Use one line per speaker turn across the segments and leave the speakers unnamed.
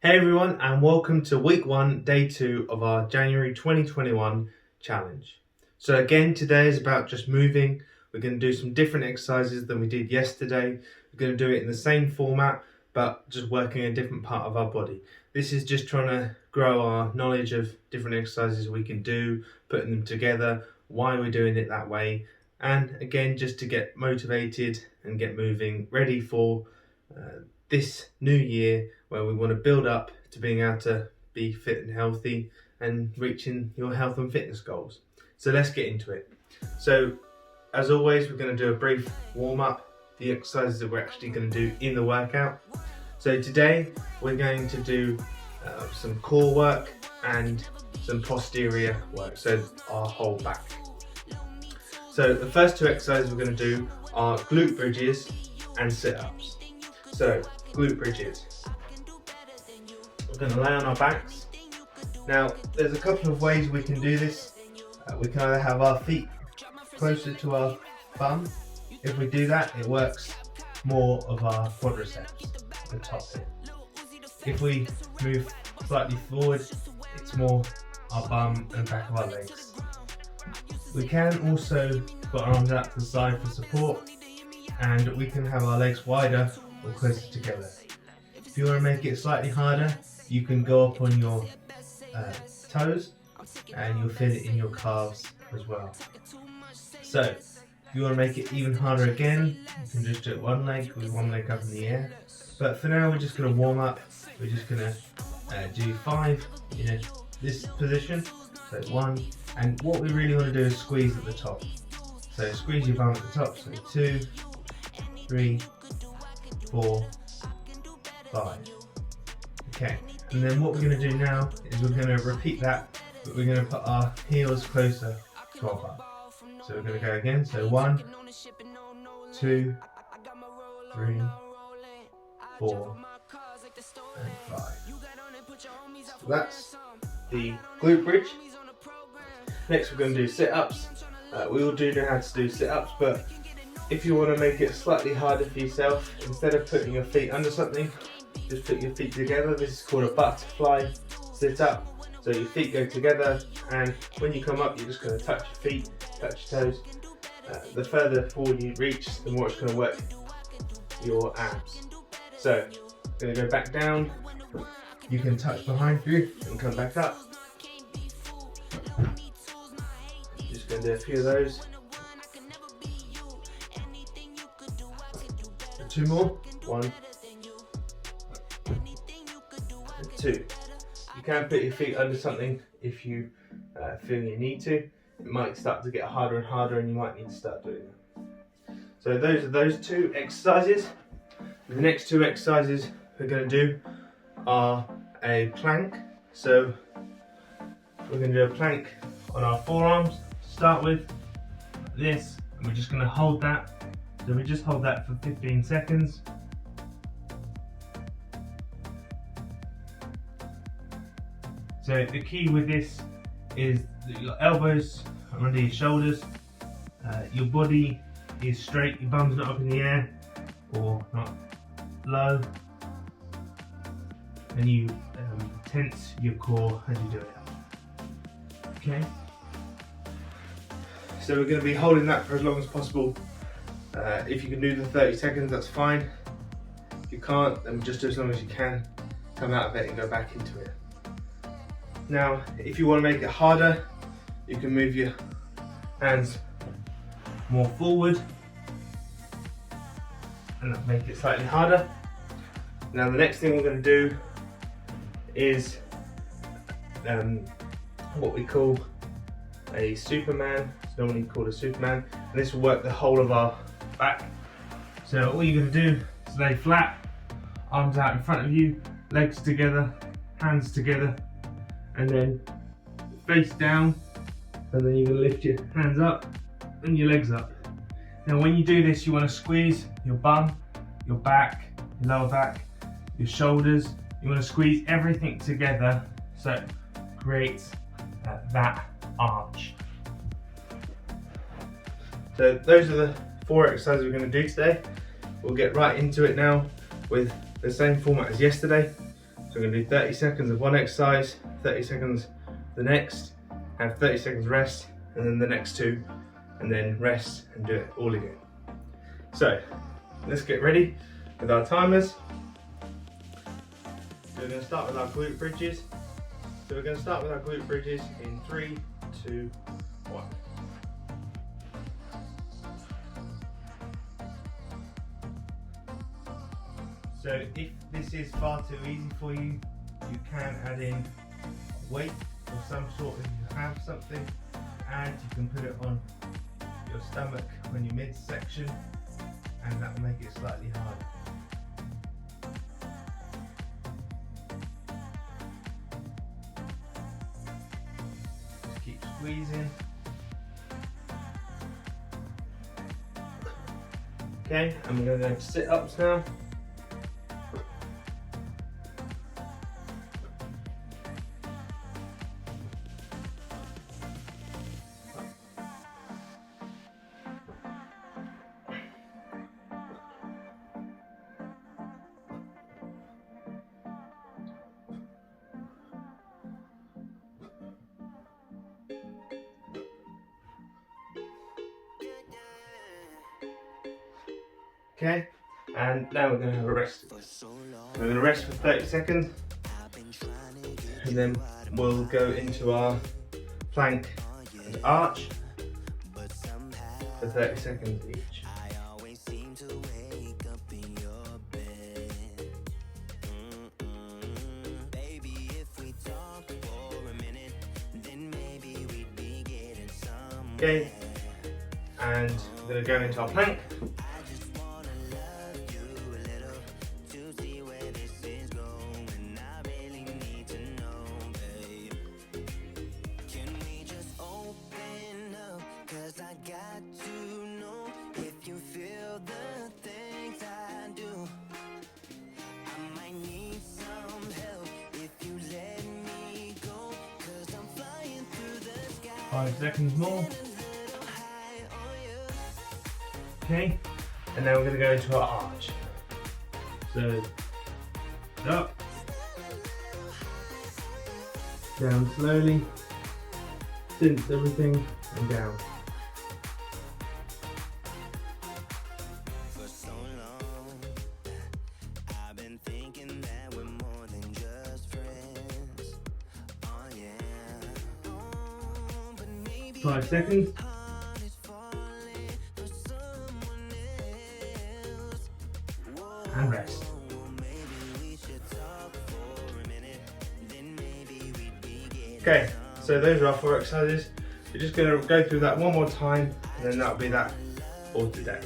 Hey everyone, and welcome to week 1, day 2 of our January 2021 challenge. So again, today is about just moving. We're going to do some different exercises than we did yesterday. We're going to do it in the same format, but just working a different part of our body. This is just trying to grow our knowledge of different exercises we can do, putting them together, why we're doing it that way, and again, just to get motivated and get moving, ready for this new year where we want to build up to being able to be fit and healthy and reaching your health and fitness goals. So let's get into it. So as always, we're going to do a brief warm up, the exercises that we're actually going to do in the workout. So today we're going to do some core work and some posterior work, so our whole back. So the first two exercises we're going to do are glute bridges and sit-ups. So glute bridges. We're going to lay on our backs. Now there's a couple of ways we can do this. We can either have our feet closer to our bum. If we do that, it works more of our quadriceps, the top here. If we move slightly forward, it's more our bum and back of our legs. We can also put our arms out to the side for support, and we can have our legs wider or closer together. If you want to make it slightly harder, you can go up on your toes and you'll feel it in your calves as well. So if you want to make it even harder again, you can just do it one leg with one leg up in the air. But for now, we're just going to warm up. We're just going to do 5 in this position. So 1, and what we really want to do is squeeze at the top. So squeeze your bum at the top. So 2, 3, 4, 5. Okay, and then what we're going to do now is we're going to repeat that, but we're going to put our heels closer to our bum. So we're going to go again. So 1, 2, 3, 4, and 5. So that's the glute bridge. Next we're going to do sit-ups. We all do know how to do sit-ups, but if you want to make it slightly harder for yourself, instead of putting your feet under something, just put your feet together. This is called a butterfly sit-up. So your feet go together, and when you come up, you're just going to touch your feet, touch your toes. The further forward you reach, the more it's going to work your abs. So, going to go back down. You can touch behind you and come back up. Just going to do a few of those. 2 more. 1 and 2. You can put your feet under something if you feel you need to. It might start to get harder and harder, and you might need to start doing that. So those are those 2 exercises. The next 2 exercises we're going to do are a plank. So we're going to do a plank on our forearms to start with, this, and we're just going to hold that. So we just hold that for 15 seconds. So the key with this is that your elbows are under your shoulders, your body is straight, your bum's not up in the air or not low, and you tense your core as you do it. Okay? So we're going to be holding that for as long as possible. If you can do the 30 seconds, that's fine. If you can't, then just do as long as you can. Come out of it and go back into it. Now, if you want to make it harder, you can move your hands more forward and that'll make it slightly harder. Now the next thing we're going to do is what we call a Superman. It's normally called a Superman, and this will work the whole of our back. So all you're going to do is lay flat, arms out in front of you, legs together, hands together, and then face down, and then you're going to lift your hands up and your legs up. Now when you do this, you want to squeeze your bum, your back, your lower back, your shoulders. You want to squeeze everything together so it creates that arch. So those are the 4 exercises we're going to do today. We'll get right into it now with the same format as yesterday. So we're going to do 30 seconds of one exercise, 30 seconds the next, have 30 seconds rest, and then the next two, and then rest and do it all again. So let's get ready with our timers. So we're going to start with our glute bridges. So we're going to start with our glute bridges in 3, 2, 1. So if this is far too easy for you, you can add in weight or some sort if you have something, and you can put it on your stomach when you're midsection, and that will make it slightly harder. Just keep squeezing. Okay, and we're going to go to sit-ups now. Okay, and now we're going to have a rest. We're going to rest for 30 seconds, and then we'll go into our plank and arch for 30 seconds each. Okay, and we're going to go into our plank. Five seconds more. Okay, and now we're going to go into our arch. So, up, down slowly, cinch everything, and down. Five seconds. And rest. Okay, so those are our 4 exercises. We're just going to go through that one more time, and then that'll be that for today.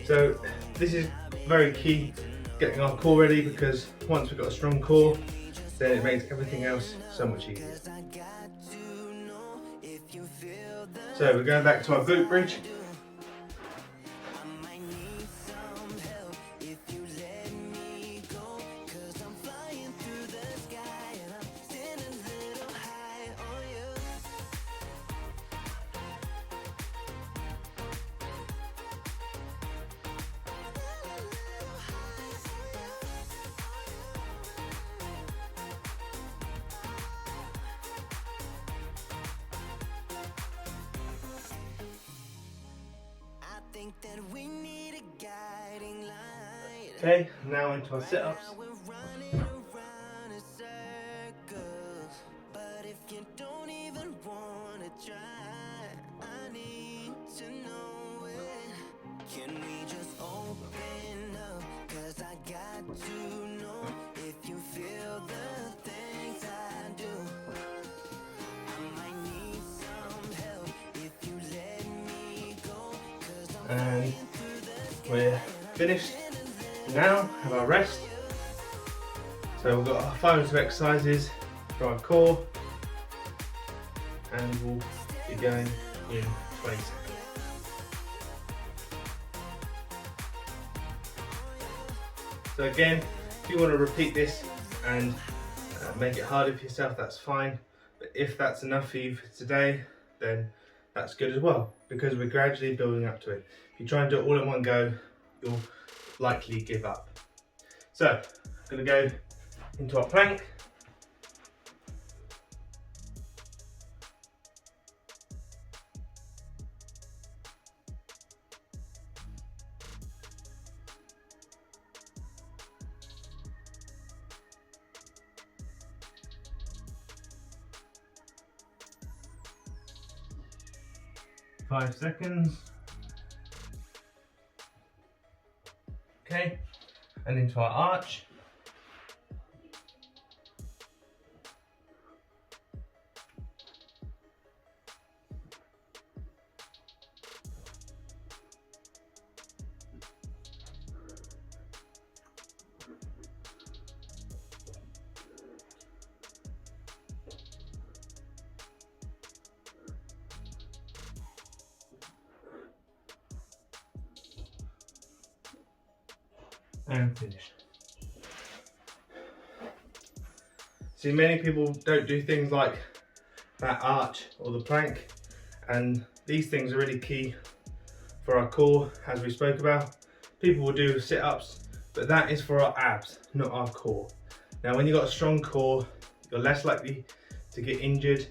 So this is very key, getting our core ready, because once we've got a strong core, then it makes everything else so much easier. So we're going back to our glute bridge. Okay, now into our sit-ups. And we're finished. Now have our rest. So we've got our final 2 exercises for our core, and we'll be going in 20 seconds. So again, if you want to repeat this and make it harder for yourself, that's fine. But if that's enough for you for today, then that's good as well, because we're gradually building up to it. If you try and do it all in one go, you'll likely give up. So Gonna go into our plank. Five seconds. Okay, and into our arch. And finished. See, many people don't do things like that arch or the plank, and these things are really key for our core, as we spoke about. People will do sit-ups, but that is for our abs, not our core. Now, when you've got a strong core, you're less likely to get injured,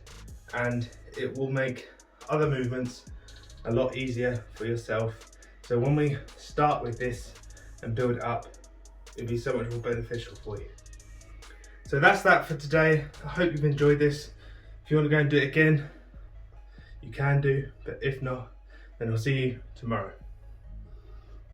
and it will make other movements a lot easier for yourself. So when we start with this and build it up, it'll be so much more beneficial for you. So that's that for today. I hope you've enjoyed this. If you want to go and do it again, you can do, but if not, then I'll see you tomorrow.